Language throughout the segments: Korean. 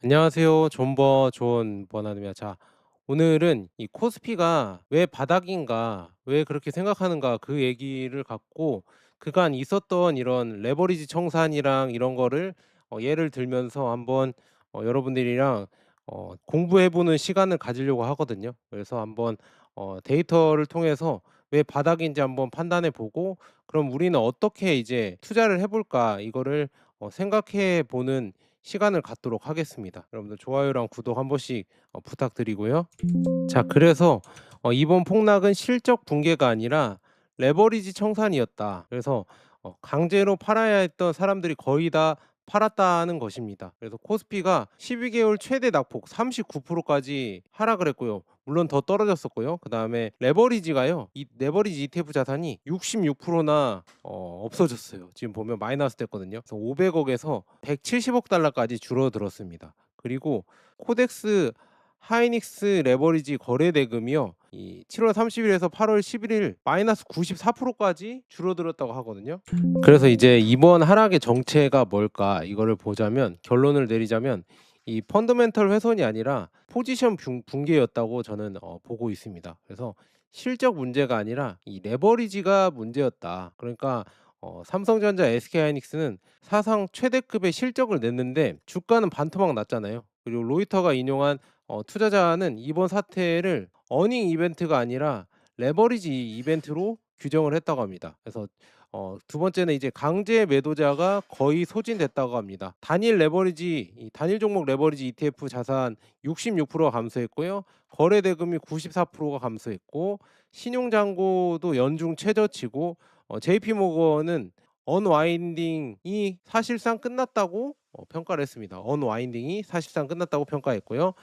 안녕하세요. 존 버나드입니다. 자, 오늘은 이 코스피가 왜 바닥인가, 왜 그렇게 생각하는가 그 얘기를 갖고 그간 있었던 이런 레버리지 청산이랑 이런 거를 예를 들면서 한번 여러분들이랑 공부해 보는 시간을 가지려고 하거든요. 그래서 한번 데이터를 통해서 왜 바닥인지 한번 판단해 보고 그럼 우리는 어떻게 이제 투자를 해 볼까 이거를 생각해 보는 시간을 갖도록 하겠습니다. 여러분들 좋아요랑 구독 한 번씩 부탁드리고요. 자, 그래서 이번 폭락은 실적 붕괴가 아니라 레버리지 청산이었다. 그래서 강제로 팔아야 했던 사람들이 거의 다 팔았다는 것입니다. 그래서 코스피가 12개월 최대 낙폭 39%까지 하락을 했고요. 물론 더 떨어졌었고요. 그다음에 레버리지가요. 이 레버리지 ETF 자산이 66%나 없어졌어요. 지금 보면 마이너스 됐거든요. 그래서 500억에서 170억 달러까지 줄어들었습니다. 그리고 코덱스 하이닉스 레버리지 거래 대금이요. 이 7월 30일에서 8월 11일 마이너스 94%까지 줄어들었다고 하거든요. 그래서 이제 이번 하락의 정체가 뭘까 이거를 보자면 결론을 내리자면 이 펀더멘털 훼손이 아니라 포지션 붕괴였다고 저는 보고 있습니다. 그래서 실적 문제가 아니라 이 레버리지가 문제였다. 그러니까 삼성전자, SK하이닉스는 사상 최대급의 실적을 냈는데 주가는 반토막 났잖아요. 그리고 로이터가 인용한 투자자는 이번 사태를 어닝 이벤트가 아니라 레버리지 이벤트로 규정을 했다고 합니다. 그래서 두 번째는 이제 강제 매도자가 거의 소진됐다고 합니다. 단일 레버리지 이 단일 종목 레버리지 ETF 자산 66%가 감소했고요. 거래 대금이 94%가 감소했고 신용 잔고도 연중 최저치고 JP 모건은 언와인딩이 사실상 끝났다고 평가를 했습니다. 언와인딩이 사실상 끝났다고 평가했고요.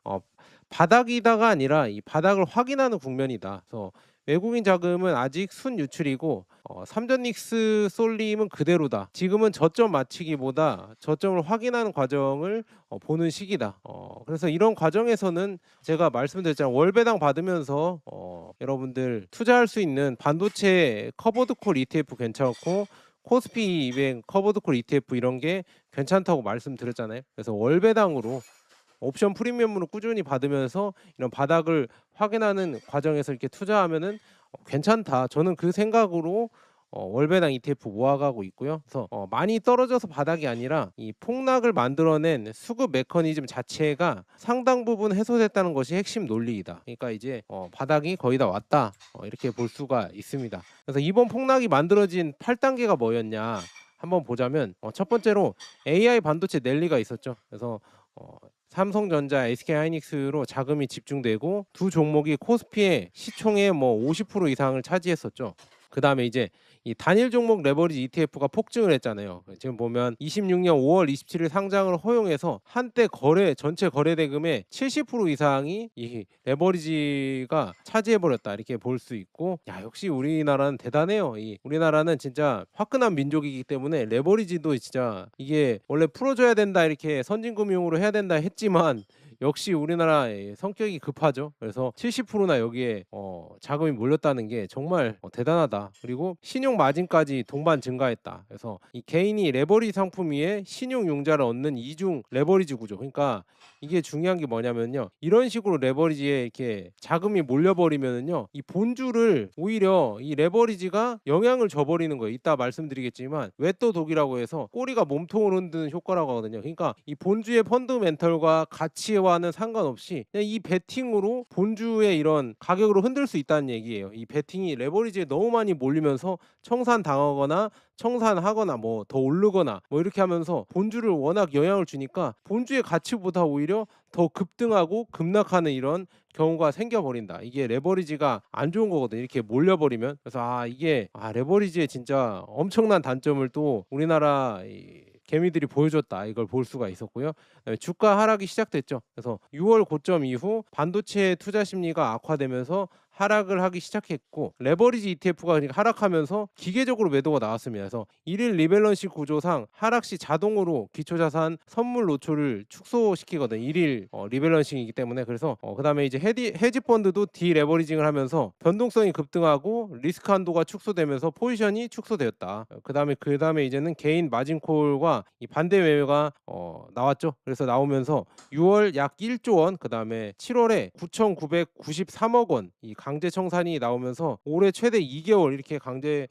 어 바닥이다가 아니라 이 바닥을 확인하는 국면이다. 그래서 외국인 자금은 아직 순유출이고 삼전닉스 솔림은 그대로다. 지금은 저점 맞추기보다 저점을 확인하는 과정을 보는 시기다. 그래서 이런 과정에서는 제가 말씀드렸잖아요. 월배당 받으면서 여러분들 투자할 수 있는 반도체 커버드 콜 ETF 괜찮고 코스피 200 커버드 콜 ETF 이런 게 괜찮다고 말씀드렸잖아요. 그래서 월배당으로 옵션 프리미엄으로 꾸준히 받으면서 이런 바닥을 확인하는 과정에서 이렇게 투자하면은 괜찮다. 저는 그 생각으로 월배당 ETF 모아가고 있고요. 그래서 많이 떨어져서 바닥이 아니라 이 폭락을 만들어낸 수급 메커니즘 자체가 상당 부분 해소됐다는 것이 핵심 논리이다. 그러니까 이제 바닥이 거의 다 왔다. 이렇게 볼 수가 있습니다. 그래서 이번 폭락이 만들어진 8단계가 뭐였냐 한번 보자면 첫 번째로 AI 반도체 랠리가 있었죠. 그래서 삼성전자, SK하이닉스로 자금이 집중되고 두 종목이 코스피의 시총의 뭐 50% 이상을 차지했었죠. 그다음에 이제 이 단일 종목 레버리지 ETF가 폭증을 했잖아요. 지금 보면 26년 5월 27일 상장을 허용해서 한때 전체 거래 대금의 70% 이상이 이 레버리지가 차지해 버렸다. 이렇게 볼 수 있고 야, 역시 우리나라는 대단해요. 이 우리나라는 진짜 화끈한 민족이기 때문에 레버리지도 진짜 이게 원래 풀어줘야 된다 이렇게 선진금융으로 해야 된다 했지만 역시 우리나라의 성격이 급하죠. 그래서 70%나 여기에 자금이 몰렸다는 게 정말 대단하다. 그리고 신용 마진까지 동반 증가했다. 그래서 이 개인이 레버리지 상품 위에 신용 융자를 얻는 이중 레버리지 구조. 그러니까 이게 중요한 게 뭐냐면요. 이런 식으로 레버리지에 이렇게 자금이 몰려버리면은요. 이 본주를 오히려 이 레버리지가 영향을 줘버리는 거예요. 이따 말씀드리겠지만 외또 독이라고 해서 꼬리가 몸통을 흔드는 효과라고 하거든요. 그러니까 이 본주의 펀드멘털과 가치와는 상관없이 그냥 이 베팅으로 본주의 이런 가격으로 흔들 수 있다는 얘기예요. 이 베팅이 레버리지에 너무 많이 몰리면서 청산당하거나 청산하거나 뭐 더 오르거나 뭐 이렇게 하면서 본주를 워낙 영향을 주니까 본주의 가치보다 오히려 더 급등하고 급락하는 이런 경우가 생겨버린다. 이게 레버리지가 안 좋은 거거든. 이렇게 몰려버리면. 그래서 이게 레버리지의 진짜 엄청난 단점을 또 우리나라 이 개미들이 보여줬다. 이걸 볼 수가 있었고요. 그다음에 주가 하락이 시작됐죠. 그래서 6월 고점 이후 반도체 투자 심리가 악화되면서 하락을 하기 시작했고 레버리지 ETF가 그러니까 하락하면서 기계적으로 매도가 나왔습니다. 그래서 일일 리밸런싱 구조상 하락 시 자동으로 기초자산 선물 노출을 축소시키거든요. 일일 리밸런싱이기 때문에. 그래서 그다음에 이제 헤지 펀드도 디레버리징을 하면서 변동성이 급등하고 리스크 한도가 축소되면서 포지션이 축소되었다. 그다음에 이제는 개인 마진콜과 이 반대 매매가 나왔죠. 그래서 나오면서 6월 약 1조 원, 그다음에 7월에 9,993억 원 이 강제 청산이 나오면서 올해 최대 2개월 이렇게 강제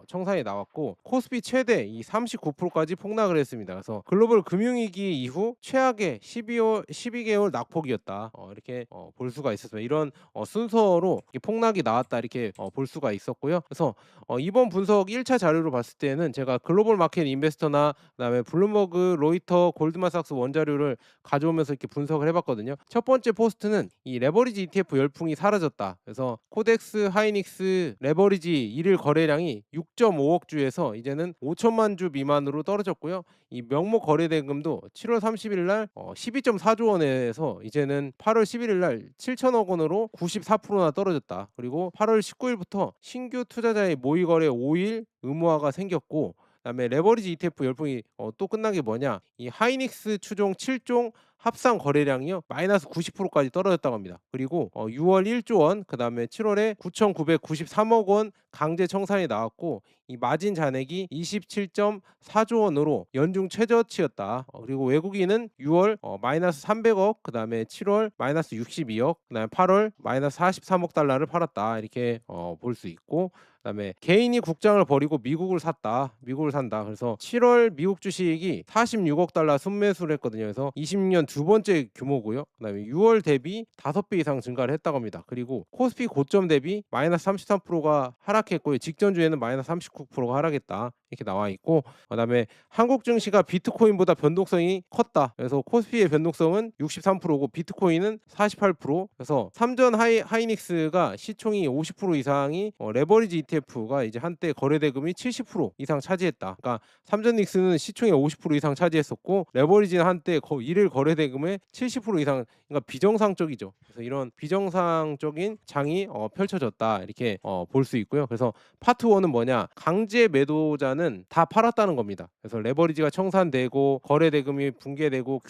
청산이 나왔고 코스피 최대 이 39%까지 폭락을 했습니다. 그래서 글로벌 금융위기 이후 최악의 12개월 낙폭이었다. 이렇게 볼 수가 있었습니다. 이런 순서로 이렇게 폭락이 나왔다 이렇게 볼 수가 있었고요. 그래서 이번 분석 1차 자료로 봤을 때는 제가 글로벌 마켓 인베스터나 그다음에 블룸버그, 로이터, 골드만삭스 원자료를 가져오면서 이렇게 분석을 해봤거든요. 첫 번째 포스트는 이 레버리지 ETF 열풍이 사라졌다. 그래서 코덱스 하이닉스 레버리지 일일 거래량이 6.5억 주에서 이제는 5천만 주 미만으로 떨어졌고요. 이 명목 거래 대금도 7월 30일 날 12.4조 원에서 이제는 8월 11일 날 7천억 원으로 94%나 떨어졌다. 그리고 8월 19일부터 신규 투자자의 모의 거래 5일 의무화가 생겼고, 그다음에 레버리지 ETF 열풍이 또 끝난 게 뭐냐? 이 하이닉스 추종 7종 합산 거래량이요 마이너스 90%까지 떨어졌다고 합니다. 그리고 6월 1조 원, 그다음에 7월에 9,993억 원 강제 청산이 나왔고 이 마진 잔액이 27.4조 원으로 연중 최저치였다. 그리고 외국인은 6월 마이너스 300억, 그다음에 7월 마이너스 62억, 그다음에 8월 마이너스 43억 달러를 팔았다. 이렇게 볼 수 있고, 그다음에 개인이 국장을 버리고 미국을 산다. 그래서 7월 미국 주식이 46억 달러 순매수를 했거든요. 그래서 20년 두 번째 규모고요. 그다음에 6월 대비 5배 이상 증가를 했다고 합니다. 그리고 코스피 고점 대비 마이너스 33%가 하락했고요. 직전 주에는 마이너스 39%가 하락했다. 이렇게 나와 있고, 그다음에 한국 증시가 비트코인보다 변동성이 컸다. 그래서 코스피의 변동성은 63%고 비트코인은 48%. 그래서 삼전 하이닉스가 시총이 50% 이상이 레버리지 ETF가 이제 한때 거래 대금이 70% 이상 차지했다. 그러니까 삼전닉스는 시총의 50% 이상 차지했었고 레버리지는 한때 일일 거래 대금의 70% 이상, 그러니까 비정상적이죠. 그래서 이런 비정상적인 장이 펼쳐졌다. 이렇게 볼 수 있고요. 그래서 파트 1은 뭐냐? 강제 매도자는 다 팔았다는 겁니다. 그래서 레버리지가 청산되고 거래 대금이 붕괴되고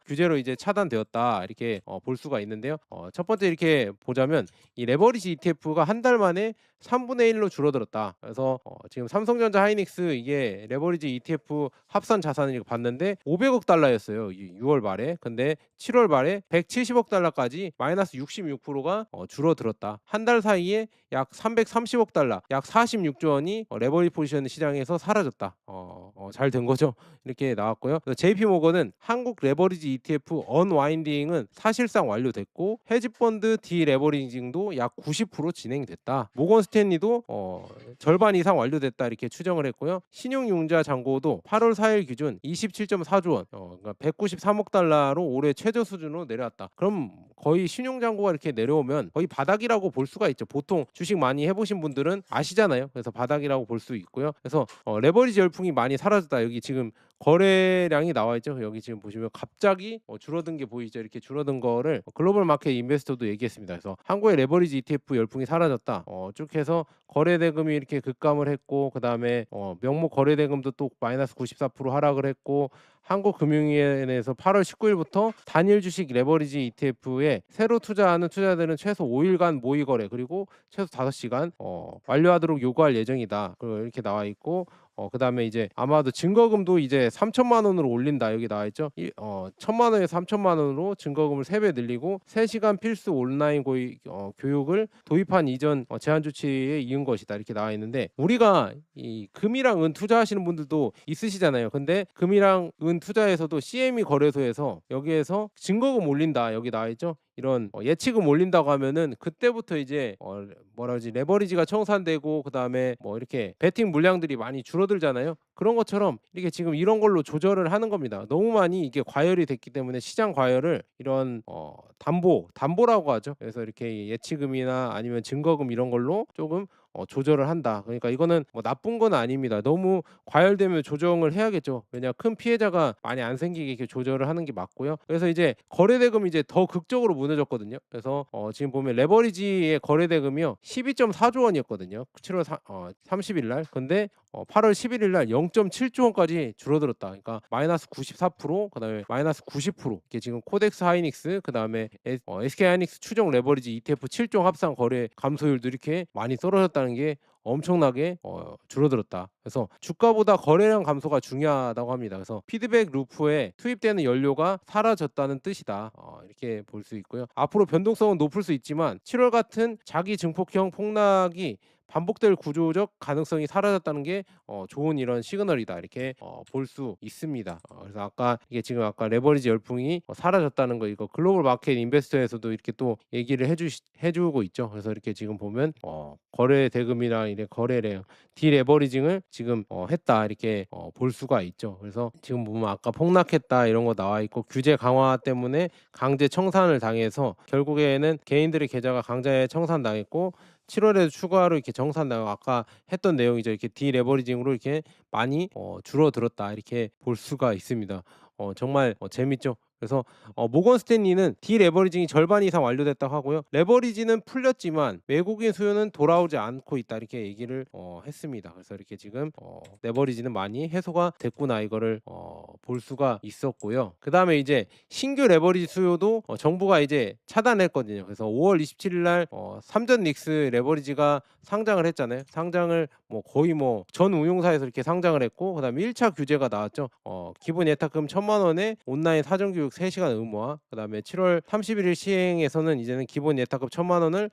규제로 이제 차단되었다. 이렇게 볼 수가 있는데요. 첫 번째 이렇게 보자면 이 레버리지 ETF가 한 달 만에 3분의 1로 줄어들었다. 그래서 지금 삼성전자 하이닉스 이게 레버리지 ETF 합산 자산을 봤는데 500억 달러였어요. 6월 말에. 근데 7월 말에 170억 달러까지 마이너스 66%가 줄어들었다. 한 달 사이에 약 330억 달러, 약 46조 원이 레버리지 포지션 시장에서 사라졌다. 잘 된 거죠. 이렇게 나왔고요. JP 모건은 한국 레버리지 ETF 언와인딩은 사실상 완료됐고 헤지펀드 디레버리징도 약 90% 진행됐다. 모건 스탠리도 절반 이상 완료됐다 이렇게 추정을 했고요. 신용융자 잔고도 8월 4일 기준 27.4조 원, 그러니까 193억 달러로 올해 최저 수준으로 내려왔다. 그럼 거의 신용잔고가 이렇게 내려오면 거의 바닥이라고 볼 수가 있죠. 보통 주식 많이 해보신 분들은 아시잖아요. 그래서 바닥이라고 볼 수 있고요. 그래서 레버리지 열풍이 많이 사라졌다. 여기 지금 거래량이 나와 있죠. 여기 지금 보시면 갑자기 줄어든 게 보이죠. 이렇게 줄어든 거를 글로벌 마켓 인베스터도 얘기했습니다. 그래서 한국의 레버리지 ETF 열풍이 사라졌다. 쭉 해서 거래 대금이 이렇게 급감을 했고, 그다음에 명목 거래 대금도 또 마이너스 94% 하락을 했고, 한국금융위원회에서 8월 19일부터 단일 주식 레버리지 ETF에 새로 투자하는 투자자들은 최소 5일간 모의 거래 그리고 최소 5시간 완료하도록 요구할 예정이다. 이렇게 나와 있고, 그다음에 이제 아마도 증거금도 이제 3천만 원으로 올린다. 여기 나와 있죠. 1,000만 원에서 3천만 원으로 증거금을 3배 늘리고 3시간 필수 온라인 교육을 도입한 이전 제한 조치에 이은 것이다. 이렇게 나와 있는데, 우리가 이 금이랑 은 투자하시는 분들도 있으시잖아요. 근데 금이랑 은 투자에서도 CME 거래소에서 여기에서 증거금 올린다. 여기 나와 있죠. 이런 예치금 올린다고 하면은 그때부터 이제 뭐라 그러지, 레버리지가 청산되고 그다음에 뭐 이렇게 베팅 물량들이 많이 줄어들잖아요. 그런 것처럼 이렇게 지금 이런 걸로 조절을 하는 겁니다. 너무 많이 이게 과열이 됐기 때문에 시장 과열을 이런 담보라고 하죠. 그래서 이렇게 예치금이나 아니면 증거금 이런 걸로 조금 조절을 한다. 그러니까 이거는 뭐 나쁜 건 아닙니다. 너무 과열되면 조정을 해야겠죠. 왜냐 큰 피해자가 많이 안 생기게 이렇게 조절을 하는 게 맞고요. 그래서 이제 거래 대금이 이제 더 극적으로 무너졌거든요. 그래서 지금 보면 레버리지의 거래 대금이요. 12.4조 원이었거든요. 7월 30일 날. 근데 8월 11일 날 0.7조 원까지 줄어들었다. 그러니까 마이너스 94%, 그다음에 마이너스 90%. 이게 지금 코덱스 하이닉스, 그다음에 SK 하이닉스 추정 레버리지 ETF 7종 합산 거래 감소율도 이렇게 많이 떨어졌다는 게 엄청나게 줄어들었다. 그래서 주가보다 거래량 감소가 중요하다고 합니다. 그래서 피드백 루프에 투입되는 연료가 사라졌다는 뜻이다. 이렇게 볼 수 있고요. 앞으로 변동성은 높을 수 있지만 7월 같은 자기 증폭형 폭락이 반복될 구조적 가능성이 사라졌다는 게 좋은 이런 시그널이다. 이렇게 볼 수 있습니다. 그래서 아까 레버리지 열풍이 사라졌다는 거, 이거 글로벌 마켓 인베스터에서도 이렇게 또 얘기를 해주고 있죠. 그래서 이렇게 지금 보면 거래 대금이랑 이래 거래량 디레버리징을 지금 했다, 이렇게 볼 수가 있죠. 그래서 지금 보면 아까 폭락했다 이런 거 나와 있고, 규제 강화 때문에 강제 청산을 당해서 결국에는 개인들의 계좌가 강제 청산당했고 7월에도 추가로 이렇게 정산당하고, 아까 했던 내용이죠. 이렇게 디레버리징으로 이렇게 많이 줄어들었다, 이렇게 볼 수가 있습니다. 정말 재밌죠. 그래서 모건 스탠리는 디레버리징이 절반 이상 완료됐다고 하고요. 레버리지는 풀렸지만 외국인 수요는 돌아오지 않고 있다, 이렇게 얘기를 했습니다. 그래서 이렇게 지금 레버리지는 많이 해소가 됐구나, 이거를 볼 수가 있었고요. 그다음에 이제 신규 레버리지 수요도 정부가 이제 차단했거든요. 그래서 5월 27일 날 삼전 닉스 레버리지가 상장을 했잖아요. 상장을 거의 전 운용사에서 이렇게 상장을 했고, 그다음에 1차 규제가 나왔죠. 기본 예탁금 1,000만 원에 온라인 사전 교육 3시간 의무화. 그다음에 7월 31일 시행에서는 이제는 기본 예탁금 1,000만 원을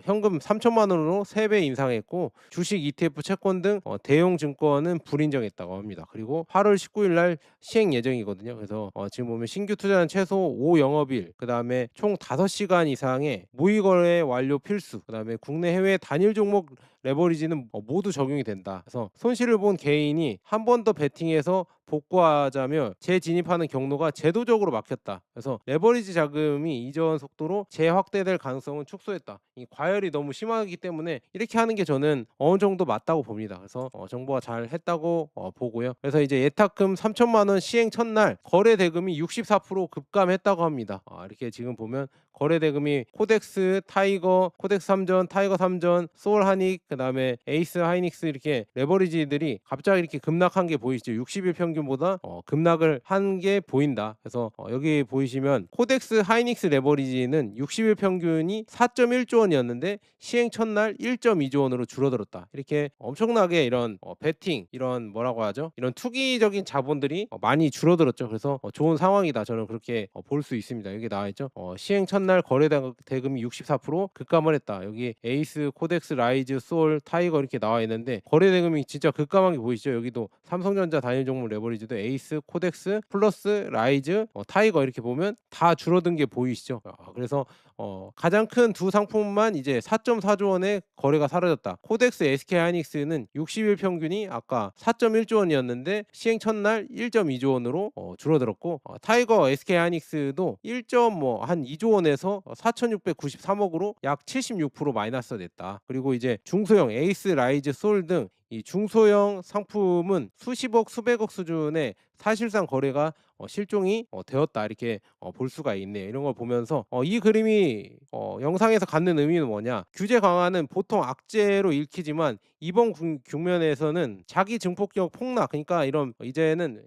현금 3천만 원으로 3배 인상했고, 주식, ETF, 채권 등 대형 증권은 불인정했다고 합니다. 그리고 8월 19일 날 시행 예정이거든요. 그래서 지금 보면 신규 투자는 최소 5영업일, 그다음에 총 5시간 이상의 무이거래 완료 필수, 그다음에 국내 해외 단일 종목 레버리지는 모두 적용이 된다. 그래서 손실을 본 개인이 한 번 더 베팅해서 복구하자며 재진입하는 경로가 제도적으로 막혔다. 그래서 레버리지 자금이 이전 속도로 재확대될 가능성은 축소했다. 이 과열이 너무 심하기 때문에 이렇게 하는 게 저는 어느 정도 맞다고 봅니다. 그래서 정부가 잘 했다고 보고요. 그래서 이제 예탁금 3천만 원 시행 첫날 거래 대금이 64% 급감했다고 합니다. 이렇게 지금 보면 거래 대금이 코덱스, 타이거, 코덱스 3전, 타이거 3전, 소울 하닉, 그다음에 에이스 하이닉스, 이렇게 레버리지들이 갑자기 이렇게 급락한 게 보이시죠? 60일 평균보다 급락을 한 게 보인다. 그래서 여기 보이시면 코덱스 하이닉스 레버리지는 60일 평균이 4.1조 원이었는데 시행 첫날 1.2조 원으로 줄어들었다. 이렇게 엄청나게 이런 베팅, 이런 뭐라고 하죠? 이런 투기적인 자본들이 많이 줄어들었죠. 그래서 좋은 상황이다, 저는 그렇게 볼 수 있습니다. 여기 나와 있죠. 시행 첫날 거래 대금이 64% 급감을 했다. 여기 에이스, 코덱스, 라이즈, 소울, 타이거 이렇게 나와 있는데 거래 대금이 진짜 급감한 게 보이시죠? 여기도 삼성전자 단일 종목 레버리지도 에이스, 코덱스, 플러스, 라이즈, 타이거 이렇게 보면 다 줄어든 게 보이시죠? 그래서 가장 큰 두 상품만 이제 4.4조 원의 거래가 사라졌다. 코덱스, SK 하이닉스는 60일 평균이 아까 4.1조 원이었는데 시행 첫날 1.2조 원으로 줄어들었고, 타이거, SK 하이닉스도 1한 2조 원에서 4,693억으로 약 76% 마이너스 냈다. 그리고 이제 중소형 에이스, 라이즈, 솔 등 이 중소형 상품은 수십억, 수백억 수준의 사실상 거래가 실종이 되었다, 이렇게 볼 수가 있네요. 이런 걸 보면서 이 그림이 영상에서 갖는 의미는 뭐냐, 규제 강화는 보통 악재로 읽히지만 이번 국면에서는 자기 증폭력 폭락, 그러니까 이런 이제는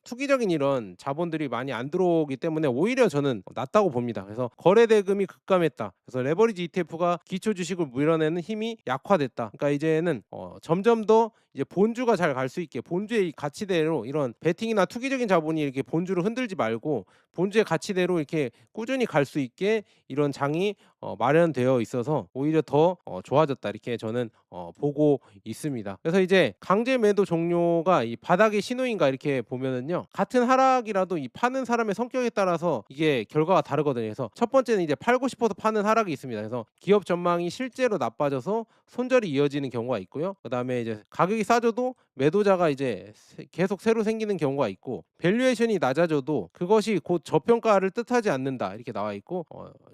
투기적인 이런 자본들이 많이 안 들어오기 때문에 오히려 저는 낫다고 봅니다. 그래서 거래 대금이 급감했다. 그래서 레버리지 ETF가 기초 주식을 밀어내는 힘이 약화됐다. 그러니까 이제는 점점 더 이제 본주가 잘 갈 수 있게, 본주의 가치대로 이런 베팅이나 투기적인 자본이 이렇게 본주를 흔들지 말고 본주의 가치대로 이렇게 꾸준히 갈 수 있게 이런 장이 마련되어 있어서 오히려 더 좋아졌다, 이렇게 저는 보고 있습니다. 그래서 이제 강제 매도 종료가 이 바닥의 신호인가, 이렇게 보면은요, 같은 하락이라도 이 파는 사람의 성격에 따라서 이게 결과가 다르거든요. 그래서 첫 번째는 이제 팔고 싶어서 파는 하락이 있습니다. 그래서 기업 전망이 실제로 나빠져서 손절이 이어지는 경우가 있고요. 그다음에 이제 가격이 싸져도 매도자가 이제 계속 새로 생기는 경우가 있고, 밸류에이션이 낮아져도 그것이 곧 저평가를 뜻하지 않는다 이렇게 나와 있고,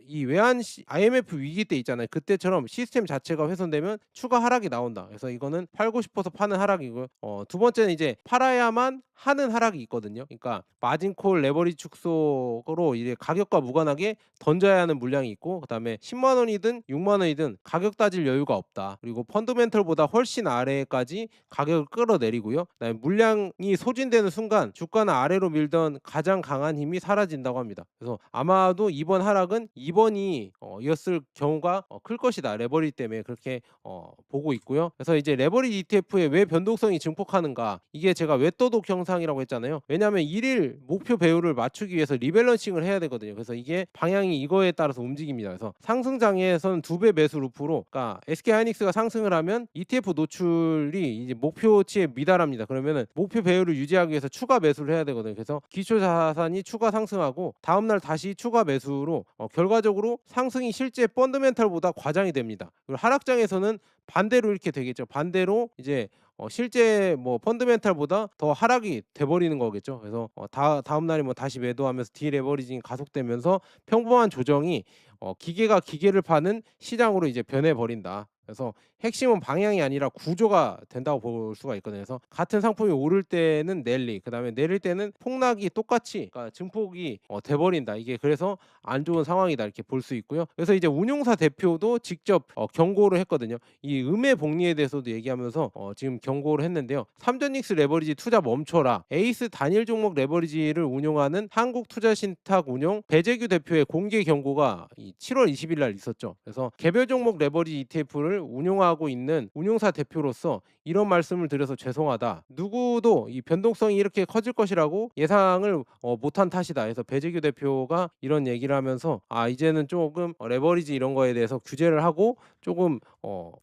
이 외환 IMF 위기 때 있잖아요. 그때처럼 시스템 자체가 훼손되면 추가 하락이 나온다. 그래서 이거는 팔고 싶어서 파는 하락이고요. 두 번째는 이제 팔아야만 하는 하락이 있거든요. 그러니까 마진콜 레버리지 축소로 이제 가격과 무관하게 던져야 하는 물량이 있고, 그다음에 10만 원이든 6만 원이든 가격 따질 여유가 없다. 그리고 펀더멘털보다 훨씬 아래까지 가격을 끌어내리고요. 그다음에 물량이 소진되는 순간 주가는 아래로 밀던 가장 강한 힘이 사라진다고 합니다. 그래서 아마도 이번 하락은 2번이 이었을 경우가 클 것이다. 레버리지 때문에 그렇게 보고 있고요. 그래서 이제 레버리지 ETF의 왜 변동성이 증폭하는가? 이게 제가 외도독 형상이라고 했잖아요. 왜냐하면 일일 목표 배율을 맞추기 위해서 리밸런싱을 해야 되거든요. 그래서 이게 방향이 이거에 따라서 움직입니다. 그래서 상승장에서는 2배 매수 루프로, 그러니까 SK하이닉스가 상승을 하면 ETF 노출이 이제 목표치에 미달합니다. 그러면은 목표 배율을 유지하기 위해서 추가 매수를 해야 되거든요. 그래서 기초 자산이 추가 상승하고 다음날 다시 추가 매수로 결과적으로 상승이 실제 펀더멘털보다 과장이 됩니다. 그리고 하락장에서는 반대로 이렇게 되겠죠. 반대로 이제 실제 뭐 펀더멘털보다 더 하락이 돼 버리는 거겠죠. 그래서 다음 날에 뭐 다시 매도하면서 디레버리징이 가속되면서 평범한 조정이 기계가 기계를 파는 시장으로 이제 변해 버린다. 그래서 핵심은 방향이 아니라 구조가 된다고 볼 수가 있거든요. 그래서 같은 상품이 오를 때는 랠리, 그다음에 내릴 때는 폭락이 똑같이, 그러니까 증폭이 돼 버린다. 이게 그래서 안 좋은 상황이다 이렇게 볼 수 있고요. 그래서 이제 운용사 대표도 직접 경고를 했거든요. 이 음의 복리에 대해서도 얘기하면서 지금 경고를 했는데요. 삼전닉스 레버리지 투자 멈춰라. 에이스 단일 종목 레버리지를 운용하는 한국투자신탁운용 배재규 대표의 공개 경고가 7월 20일 날 있었죠. 그래서 개별 종목 레버리지 ETF를 운용하고 있는 운용사 대표로서 이런 말씀을 드려서 죄송하다. 누구도 이 변동성이 이렇게 커질 것이라고 예상을 못한 탓이다. 그래서 배재규 대표가 이런 얘기를 하면서 이제는 조금 레버리지 이런 거에 대해서 규제를 하고 조금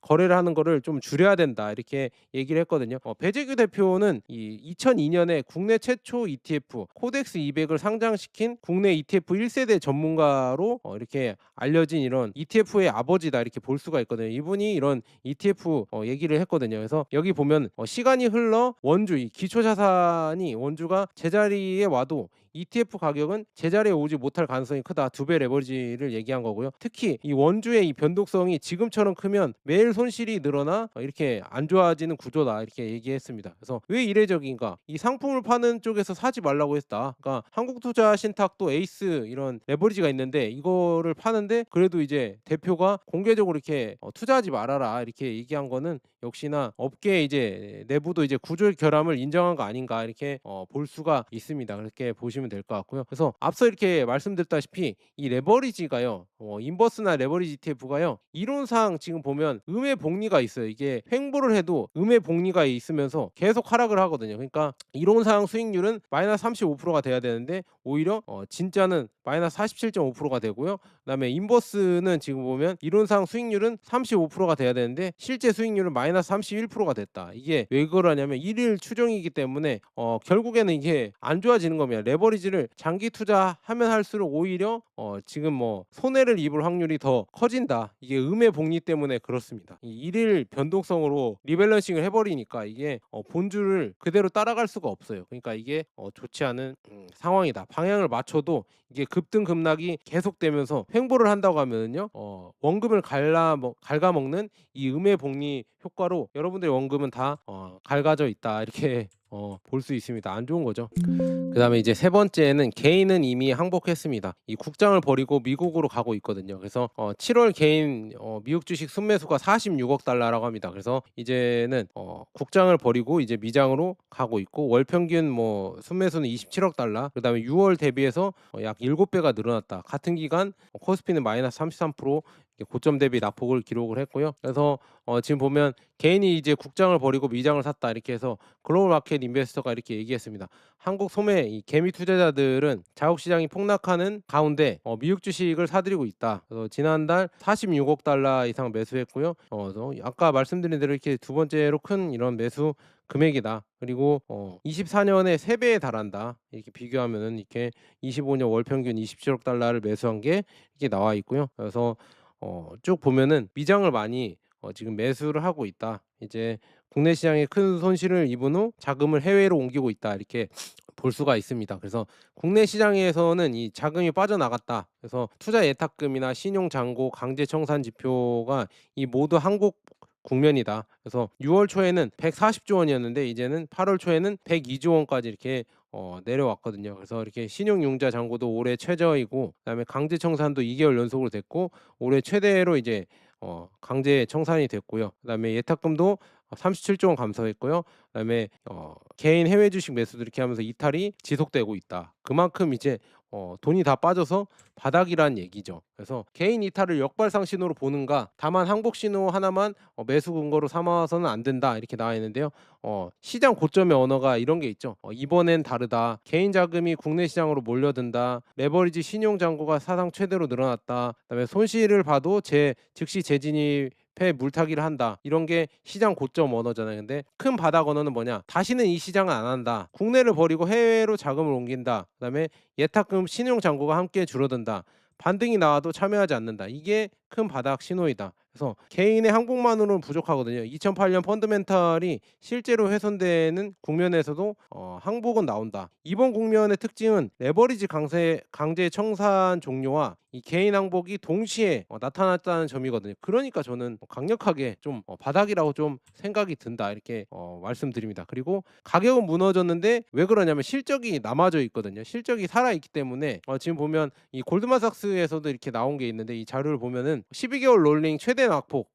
거래를 하는 거를 좀 줄여야 된다 이렇게 얘기를 했거든요. 배재규 대표는 이 2002년에 국내 최초 ETF 코덱스 200을 상장시킨 국내 ETF 1세대 전문가로 이렇게 알려진 이런 ETF의 아버지다 이렇게 볼 수가 있거든요. 이분이 이런 ETF 얘기를 했거든요. 그래서 여기 보면 시간이 흘러 원주 이 기초 자산이 원주가 제자리에 와도 ETF 가격은 제자리에 오지 못할 가능성이 크다. 2배 레버리지를 얘기한 거고요. 특히 이 원주의 이 변동성이 지금처럼 크면 매일 손실이 늘어나 이렇게 안 좋아지는 구조다 이렇게 얘기했습니다. 그래서 왜 이례적인가? 이 상품을 파는 쪽에서 사지 말라고 했다. 그러니까 한국투자신탁도 에이스 이런 레버리지가 있는데 이거를 파는데 그래도 이제 대표가 공개적으로 이렇게 투자하지 말아라 이렇게 얘기한 거는 역시나 업계 이제 내부도 이제 구조의 결함을 인정한 거 아닌가 이렇게 볼 수가 있습니다. 그렇게 보시면 될 것 같고요. 그래서 앞서 이렇게 말씀드렸다시피 이 레버리지가요, 인버스나 레버리지 ETF가요, 이론상 지금 보면 음의 복리가 있어요. 이게 횡보를 해도 음의 복리가 있으면서 계속 하락을 하거든요. 그러니까 이론상 수익률은 마이너스 35%가 돼야 되는데 오히려 진짜는 마이너스 47.5%가 되고요. 그다음에 인버스는 지금 보면 이론상 수익률은 35%가 돼야 되는데 실제 수익률은 마이너스 31%가 됐다. 이게 왜 그러냐면 일일 추정이기 때문에 결국에는 이게 안 좋아지는 겁니다. 레버리지를 장기 투자하면 할수록 오히려 지금 뭐 손해를 입을 확률이 더 커진다. 이게 음의 복리 때문에 그렇습니다. 이 일일 변동성으로 리밸런싱을 해버리니까 이게 본주를 그대로 따라갈 수가 없어요. 그러니까 이게 좋지 않은 상황이다. 방향을 맞춰도 이게 급등 급락이 계속되면서 횡보를 한다고 하면은요, 원금을 갉아먹는 이 음의 복리 효과로 여러분들의 원금은 다 갉아져 있다 이렇게 볼 수 있습니다. 안 좋은 거죠. 그다음에 이제 세 번째는 개인은 이미 항복했습니다. 이 국장을 버리고 미국으로 가고 있거든요. 그래서 7월 개인 미국 주식 순매수가 46억 달러라고 합니다. 그래서 이제는 국장을 버리고 이제 미장으로 가고 있고, 월 평균 뭐 순매수는 27억 달러. 그다음에 6월 대비해서 약 7배가 늘어났다. 같은 기간 코스피는 마이너스 33% 고점 대비 낙폭을 기록을 했고요. 그래서 지금 보면 개인이 이제 국장을 버리고 미장을 샀다 이렇게 해서 글로벌 마켓 인베스터가 이렇게 얘기했습니다. 한국 소매 이 개미 투자자들은 자국 시장이 폭락하는 가운데 미국 주식을 사들이고 있다. 그래서 지난달 46억 달러 이상 매수했고요. 그래서 아까 말씀드린 대로 이렇게 두 번째로 큰 이런 매수 금액이다. 그리고 24년에 3배에 달한다. 이렇게 비교하면은 이렇게 25년 월 평균 27억 달러를 매수한 게 이렇게 나와 있고요. 그래서 쭉 보면은 미장을 많이 지금 매수를 하고 있다. 이제 국내 시장에 큰 손실을 입은 후 자금을 해외로 옮기고 있다 이렇게 볼 수가 있습니다. 그래서 국내 시장에서는 이 자금이 빠져나갔다. 그래서 투자 예탁금이나 신용 잔고, 강제 청산 지표가 이 모두 한국 국면이다. 그래서 6월 초에는 140조 원이었는데 이제는 8월 초에는 102조 원까지 이렇게 내려왔거든요. 그래서 이렇게 신용융자 잔고도 올해 최저이고, 그다음에 강제 청산도 2개월 연속으로 됐고, 올해 최대로 이제 강제 청산이 됐고요. 그다음에 예탁금도 37조 원 감소했고요. 그다음에 개인 해외 주식 매수도 이렇게 하면서 이탈이 지속되고 있다. 그만큼 이제 돈이 다 빠져서 바닥이란 얘기죠. 그래서 개인 이탈을 역발상 신호로 보는가, 다만 항복 신호 하나만 매수 근거로 삼아서는 안 된다 이렇게 나와 있는데요. 시장 고점의 언어가 이런 게 있죠. 이번엔 다르다. 개인 자금이 국내 시장으로 몰려든다. 레버리지 신용 잔고가 사상 최대로 늘어났다. 그다음에 손실을 봐도 즉시 재진입해 물타기를 한다. 이런 게 시장 고점 언어잖아요. 근데 큰 바닥 언어는 뭐냐? 다시는 이 시장은 안 한다. 국내를 버리고 해외로 자금을 옮긴다. 그다음에 예탁금 신용 잔고가 함께 줄어든다. 반등이 나와도 참여하지 않는다. 이게 큰 바닥 신호이다. 그래서 개인의 항복만으로는 부족하거든요. 2008년 펀드멘탈이 실제로 훼손되는 국면에서도 항복은 나온다. 이번 국면의 특징은 레버리지 강제 청산 종료와 이 개인 항복이 동시에 나타났다는 점이거든요. 그러니까 저는 강력하게 좀 바닥이라고 좀 생각이 든다 이렇게 말씀드립니다. 그리고 가격은 무너졌는데 왜 그러냐면 실적이 남아져 있거든요. 실적이 살아 있기 때문에 지금 보면 이 골드만삭스에서도 이렇게 나온 게 있는데, 이 자료를 보면은 12개월 롤링 최대 낙폭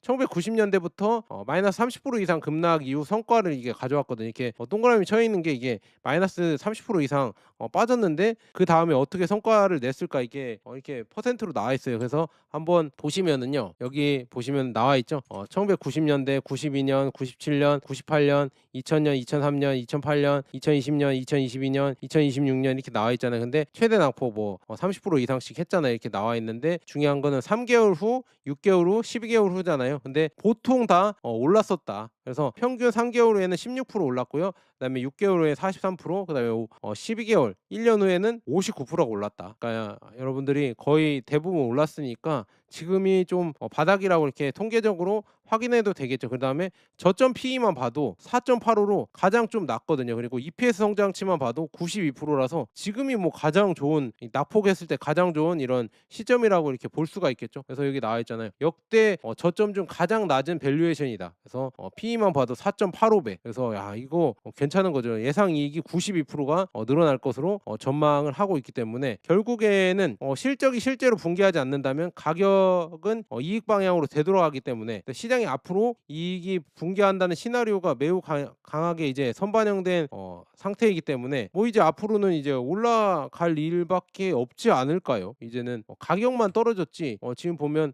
1990년대부터 마이너스 30% 이상 급락 이후 성과를 이게 가져왔거든요. 이렇게 동그라미 쳐 있는 게 이게 마이너스 30% 이상 빠졌는데 그 다음에 어떻게 성과를 냈을까, 이게 이렇게 퍼센트로 나와 있어요. 그래서 한번 보시면은요, 여기 보시면 나와 있죠. 1990년대, 92년, 97년, 98년, 2000년, 2003년, 2008년, 2020년, 2022년, 2026년 이렇게 나와 있잖아요. 근데 최대 낙폭 30% 이상씩 했잖아요. 이렇게 나와 있는데 중요한 거는 3개월 후, 6개월 후, 12개월 후잖아요. 근데 보통 다 올랐었다. 그래서 평균 3개월 후에는 16% 올랐고요. 그다음에 6개월 후에 43%, 그다음에 12개월, 1년 후에는 59%가 올랐다. 그러니까 여러분들이 거의 대부분 올랐으니까 지금이 좀 바닥이라고 이렇게 통계적으로 확인해도 되겠죠. 그다음에 저점 PE만 봐도 4.85로 가장 좀 낮거든요. 그리고 EPS 성장치만 봐도 92%라서 지금이 가장 좋은, 낙폭했을 때 가장 좋은 이런 시점이라고 이렇게 볼 수가 있겠죠. 그래서 여기 나와 있잖아요. 역대 저점 중 가장 낮은 밸류에이션이다. 그래서 PE만 봐도 4.85배. 그래서 야, 이거 괜찮은 거죠. 예상 이익이 92%가 늘어날 것으로 전망을 하고 있기 때문에 결국에는 실적이 실제로 붕괴하지 않는다면 가격은 이익 방향으로 되돌아가기 때문에 시장이 앞으로 이익이 붕괴한다는 시나리오가 매우 강하게 이제 선반영된 상태이기 때문에 이제 앞으로는 이제 올라갈 일밖에 없지 않을까요? 이제는 가격만 떨어졌지 지금 보면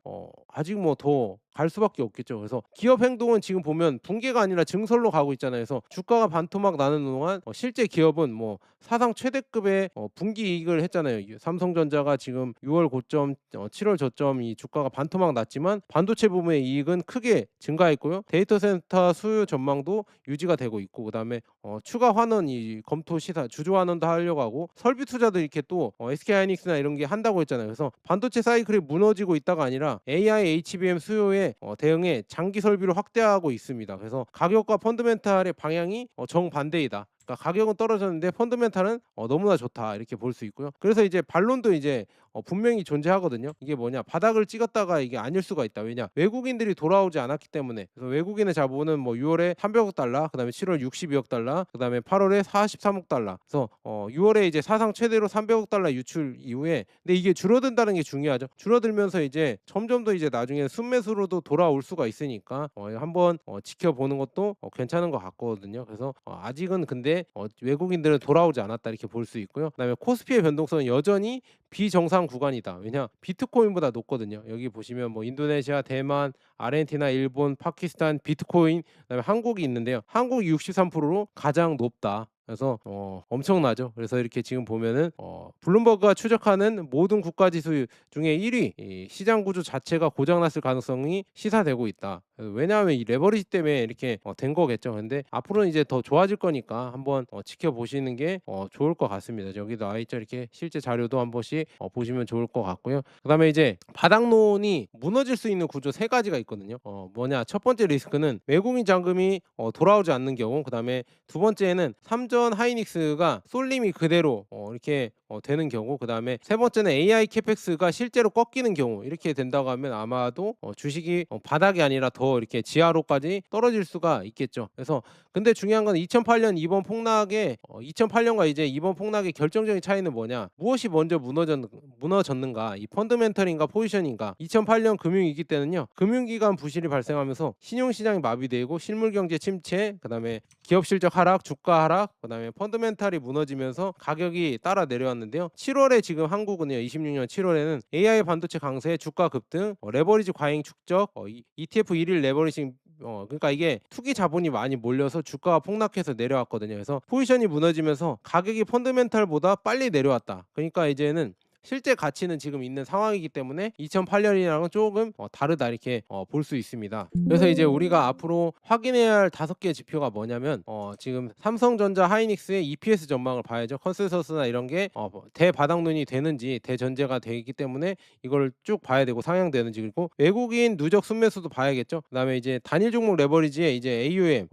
아직 더 갈 수밖에 없겠죠. 그래서 기업 행동은 지금 보면 붕괴가 아니라 증설로 가고 있잖아요. 그래서 주가가 반토막 나는 동안 실제 기업은 사상 최대급의 분기 이익을 했잖아요. 삼성전자가 지금 6월 고점, 7월 저점 이 주가가 반토막 났지만 반도체 부분의 이익은 크게 증가했고요. 데이터 센터 수요 전망도 유지가 되고 있고, 그다음에 추가 환원 이 검토 시사 주주 환원도 하려고 하고, 설비 투자도 이렇게 또 SK하이닉스나 이런 게 한다고 했잖아요. 그래서 반도체 사이클이 무너지고 있다가 아니라 AI HBM 수요에 대응해 장기 설비를 확대하고 있습니다. 그래서 가격과 펀드멘탈의 방향이 정반대이다. 그러니까 가격은 떨어졌는데 펀드멘탈은 너무나 좋다 이렇게 볼 수 있고요. 그래서 이제 반론도 이제 분명히 존재하거든요. 이게 뭐냐, 바닥을 찍었다가 이게 아닐 수가 있다. 왜냐, 외국인들이 돌아오지 않았기 때문에. 그래서 외국인의 자본은 6월에 300억 달러, 그다음에 7월 62억 달러, 그다음에 8월에 43억 달러. 그래서 6월에 이제 사상 최대로 300억 달러 유출 이후에, 근데 이게 줄어든다는 게 중요하죠. 줄어들면서 이제 점점 더 이제 나중에 순매수로도 돌아올 수가 있으니까 한번 지켜보는 것도 괜찮은 것 같거든요. 그래서 아직은 근데 외국인들은 돌아오지 않았다 이렇게 볼 수 있고요. 그다음에 코스피의 변동성은 여전히 비정상 구간이다. 왜냐, 비트코인보다 높거든요. 여기 보시면 인도네시아, 대만, 아르헨티나, 일본, 파키스탄, 비트코인, 그다음에 한국이 있는데요. 한국이 63%로 가장 높다. 그래서 엄청나죠. 그래서 이렇게 지금 보면은 블룸버그가 추적하는 모든 국가 지수 중에 1위, 이 시장 구조 자체가 고장났을 가능성이 시사되고 있다. 왜냐하면 이 레버리지 때문에 이렇게 된 거겠죠. 근데 앞으로는 이제 더 좋아질 거니까 한번 지켜보시는 게 좋을 것 같습니다. 여기도 I자 이렇게 실제 자료도 한 번씩 보시면 좋을 것 같고요. 그다음에 이제 바닥론이 무너질 수 있는 구조 세 가지가 있거든요. 뭐냐 첫 번째 리스크는 외국인 자금이 돌아오지 않는 경우, 그다음에 두 번째는 삼전 하이닉스가 쏠림이 그대로 이렇게 되는 경우, 그다음에 세 번째는 AI 캐펙스가 실제로 꺾이는 경우. 이렇게 된다고 하면 아마도 주식이 바닥이 아니라 더 이렇게 지하로까지 떨어질 수가 있겠죠. 그래서 근데 중요한 건 2008년 이번 폭락의 2008년과 이제 이번 폭락의 결정적인 차이는 뭐냐? 무엇이 먼저 무너졌는가? 이 펀더멘털인가 포지션인가? 2008년 금융위기 때는요. 금융기관 부실이 발생하면서 신용시장이 마비되고 실물 경제 침체, 그다음에 기업 실적 하락, 주가 하락, 그다음에 펀더멘탈이 무너지면서 가격이 따라 내려왔는데요. 7월에 지금 한국은요. 26년 7월에는 AI 반도체 강세, 주가 급등, 레버리지 과잉 축적, ETF 1일 레버리징, 그러니까 이게 투기 자본이 많이 몰려서 주가가 폭락해서 내려왔거든요. 그래서 포지션이 무너지면서 가격이 펀더멘탈보다 빨리 내려왔다. 그러니까 이제는 실제 가치는 지금 있는 상황이기 때문에 2008년이랑은 조금 다르다 이렇게 볼 수 있습니다. 그래서 이제 우리가 앞으로 확인해야 할 5개의 지표가 뭐냐면 지금 삼성전자 하이닉스의 EPS 전망을 봐야죠. 컨센서스나 이런 게 뭐 대바닥론이 되는지 대전제가 되기 때문에 이걸 쭉 봐야 되고 상향되는지, 그리고 외국인 누적 순매수도 봐야겠죠. 그다음에 이제 단일 종목 레버리지에 이제 AUM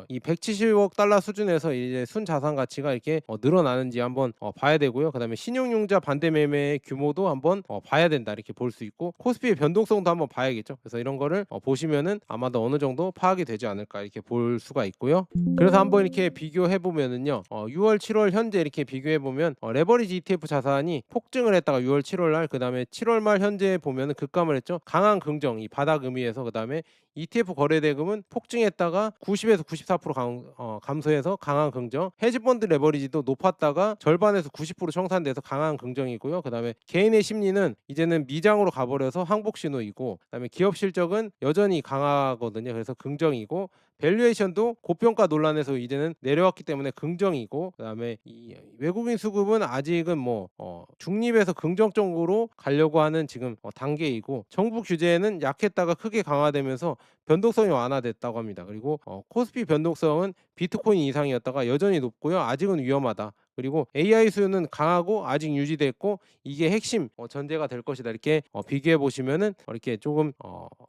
이 170억 달러 수준에서 이제 순자산 가치가 이렇게 늘어나는지 한번 봐야 되고요. 그다음에 신용융자 반대 매매의 규모도 한번 봐야 된다 이렇게 볼 수 있고, 코스피의 변동성도 한번 봐야겠죠. 그래서 이런 거를 보시면은 아마도 어느 정도 파악이 되지 않을까 이렇게 볼 수가 있고요. 그래서 한번 이렇게 비교해 보면은요. 6월, 7월 현재 이렇게 비교해 보면 레버리지 ETF 자산이 폭증을 했다가 6월, 7월 날, 그다음에 7월 말 현재 보면은 급감을 했죠. 강한 긍정, 이 바닥 의미에서. 그다음에 ETF 거래 대금은 폭증했다가 90에서 94% 감소해서 강한 긍정. 헤지펀드 레버리지도 높았다가 절반에서 90% 청산돼서 강한 긍정이고요. 그다음에 개인의 심리는 이제는 미장으로 가버려서 항복 신호이고, 그다음에 기업 실적은 여전히 강하거든요. 그래서 긍정이고, 밸류에이션도 고평가 논란에서 이제는 내려왔기 때문에 긍정이고, 그다음에 이 외국인 수급은 아직은 뭐 중립에서 긍정적으로 가려고 하는 지금 단계이고, 정부 규제는 약했다가 크게 강화되면서 변동성이 완화됐다고 합니다. 그리고 코스피 변동성은 비트코인 이상이었다가 여전히 높고요. 아직은 위험하다. 그리고 AI 수요는 강하고 아직 유지됐고, 이게 핵심 전제가 될 것이다. 이렇게 비교해 보시면은 이렇게 조금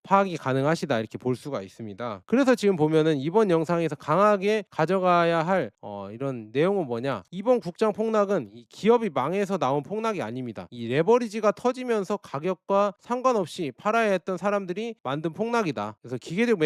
파악이 가능하시다 이렇게 볼 수가 있습니다. 그래서 지금 보면은 이번 영상에서 강하게 가져가야 할 이런 내용은 뭐냐? 이번 국장 폭락은 이 기업이 망해서 나온 폭락이 아닙니다. 이 레버리지가 터지면서 가격과 상관없이 팔아야 했던 사람들이 만든 폭락이다. 그래서 기계적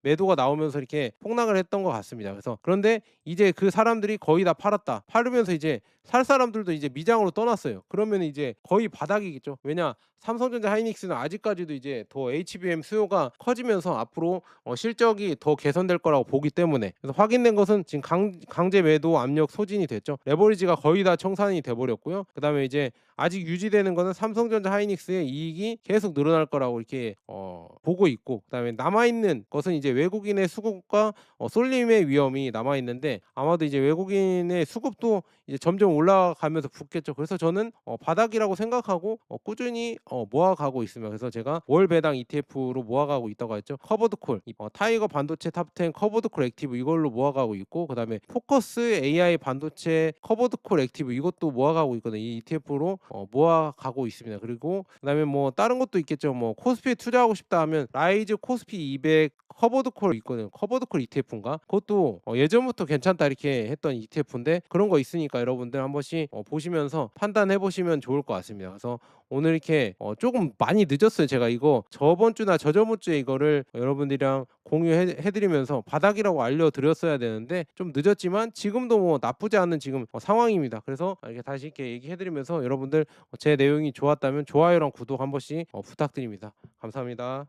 매도가 나오면서 이렇게 폭락을 했던 것 같습니다. 그래서 그런데 이제 그 사람들이 거의 다 팔았다. 팔으면서 이제 살 사람들도 이제 미장으로 떠났어요. 그러면 이제 거의 바닥이겠죠. 왜냐? 삼성전자 하이닉스는 아직까지도 이제 더 HBM 수요가 커지면서 앞으로 실적이 더 개선될 거라고 보기 때문에, 그래서 확인된 것은 지금 강제 매도 압력 소진이 됐죠. 레버리지가 거의 다 청산이 돼 버렸고요. 그다음에 이제 아직 유지되는 거는 삼성전자 하이닉스의 이익이 계속 늘어날 거라고 이렇게 보고 있고, 그다음에 남아 있는 것은 이제 외국인의 수급과 쏠림의 위험이 남아 있는데, 아마도 이제 외국인의 수급도 이제 점점 올라가면서 붙겠죠. 그래서 저는 바닥이라고 생각하고 꾸준히 모아가고 있습니다. 그래서 제가 월 배당 ETF로 모아가고 있다고 했죠. 커버드콜, 타이거 반도체 탑10 커버드콜 액티브 이걸로 모아가고 있고, 그다음에 포커스 AI 반도체 커버드콜 액티브 이것도 모아가고 있거든요. 이 ETF로 모아가고 있습니다. 그리고 그다음에 뭐 다른 것도 있겠죠. 뭐 코스피에 투자하고 싶다 하면 라이즈 코스피 200 커버드콜 있거든요. 커버드콜 ETF인가? 그것도 예전부터 괜찮다 이렇게 했던 ETF인데, 그런 거 있으니까 여러분들 한 번씩 보시면서 판단해 보시면 좋을 것 같습니다. 그래서 오늘 이렇게 조금 많이 늦었어요. 제가 이거 저번 주나 저저번 주에 이거를 여러분들이랑 공유해 드리면서 바닥이라고 알려드렸어야 되는데 좀 늦었지만 지금도 뭐 나쁘지 않은 지금 상황입니다. 그래서 이렇게 다시 이렇게 얘기해 드리면서 여러분들 제 내용이 좋았다면 좋아요랑 구독 한 번씩 부탁드립니다. 감사합니다.